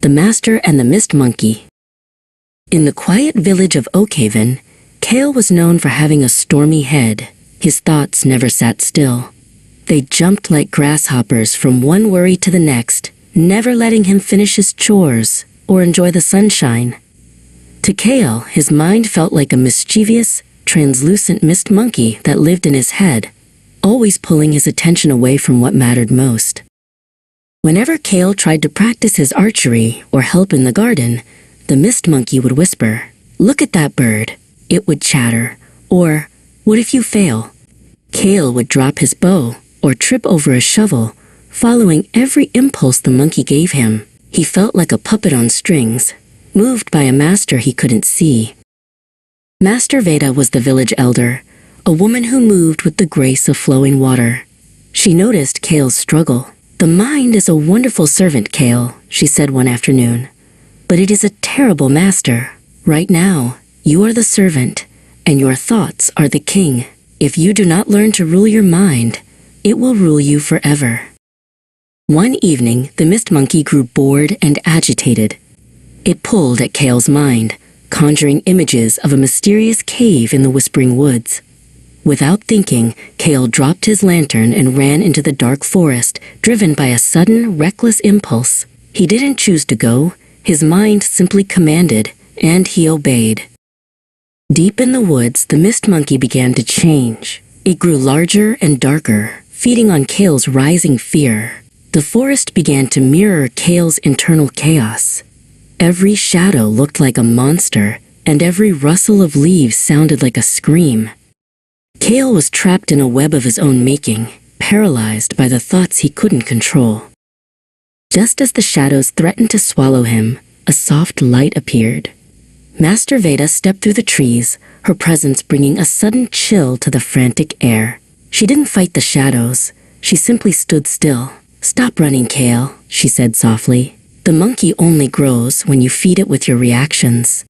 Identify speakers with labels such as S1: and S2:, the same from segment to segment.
S1: The Master and the Mist Monkey. In the quiet village of Oakhaven, Kale was known for having a stormy head. His thoughts never sat still. They jumped like grasshoppers from one worry to the next, never letting him finish his chores or enjoy the sunshine. To Kale, his mind felt like a mischievous, translucent mist monkey that lived in his head, always pulling his attention away from what mattered most. Whenever Kale tried to practice his archery or help in the garden, the mist monkey would whisper, "Look at that bird," it would chatter, or, "What if you fail?" Kale would drop his bow or trip over a shovel, following every impulse the monkey gave him. He felt like a puppet on strings, moved by a master he couldn't see. Master Veda was the village elder, a woman who moved with the grace of flowing water. She noticed Kale's struggle. "The mind is a wonderful servant, Kale," she said one afternoon, "but it is a terrible master. Right now, you are the servant, and your thoughts are the king. If you do not learn to rule your mind, it will rule you forever." One evening, the mist monkey grew bored and agitated. It pulled at Kale's mind, conjuring images of a mysterious cave in the whispering woods. Without thinking, Kale dropped his lantern and ran into the dark forest, driven by a sudden, reckless impulse. He didn't choose to go. His mind simply commanded, and he obeyed. Deep in the woods, the mist monkey began to change. It grew larger and darker, feeding on Kale's rising fear. The forest began to mirror Kale's internal chaos. Every shadow looked like a monster, and every rustle of leaves sounded like a scream. Kale was trapped in a web of his own making, paralyzed by the thoughts he couldn't control. Just as the shadows threatened to swallow him, a soft light appeared. Master Veda stepped through the trees, her presence bringing a sudden chill to the frantic air. She didn't fight the shadows. She simply stood still. "Stop running, Kale," she said softly. "The monkey only grows when you feed it with your reactions."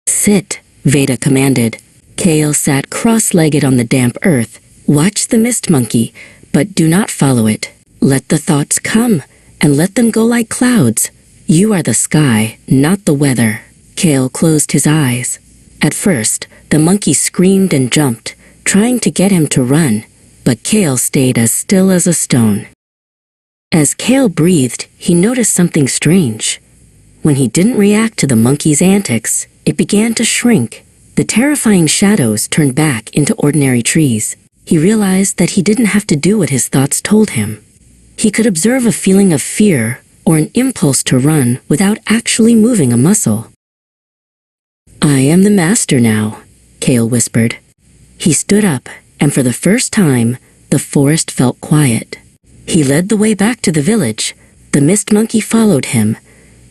S1: "Sit," Veda commanded. Kale sat cross-legged on the damp earth. "Watch the mist monkey, but do not follow it. Let the thoughts come, and let them go like clouds. You are the sky, not the weather." Kale closed his eyes. At first, the monkey screamed and jumped, trying to get him to run, but Kale stayed as still as a stone. As Kale breathed, he noticed something strange. When he didn't react to the monkey's antics, it began to shrink. The terrifying shadows turned back into ordinary trees. He realized that he didn't have to do what his thoughts told him. He could observe a feeling of fear or an impulse to run without actually moving a muscle. "I am the master now," Kale whispered. He stood up, and for the first time, the forest felt quiet. He led the way back to the village. The mist monkey followed him,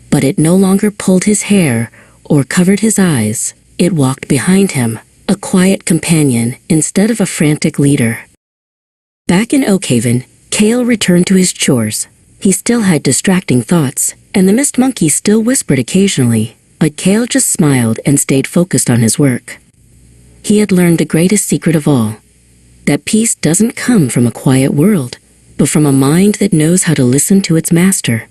S1: but it no longer pulled his hair or covered his eyes. It walked behind him, a quiet companion instead of a frantic leader. Back in Oakhaven, Kale returned to his chores. He still had distracting thoughts, and the mist monkey still whispered occasionally, but Kale just smiled and stayed focused on his work. He had learned the greatest secret of all, that peace doesn't come from a quiet world, but from a mind that knows how to listen to its master.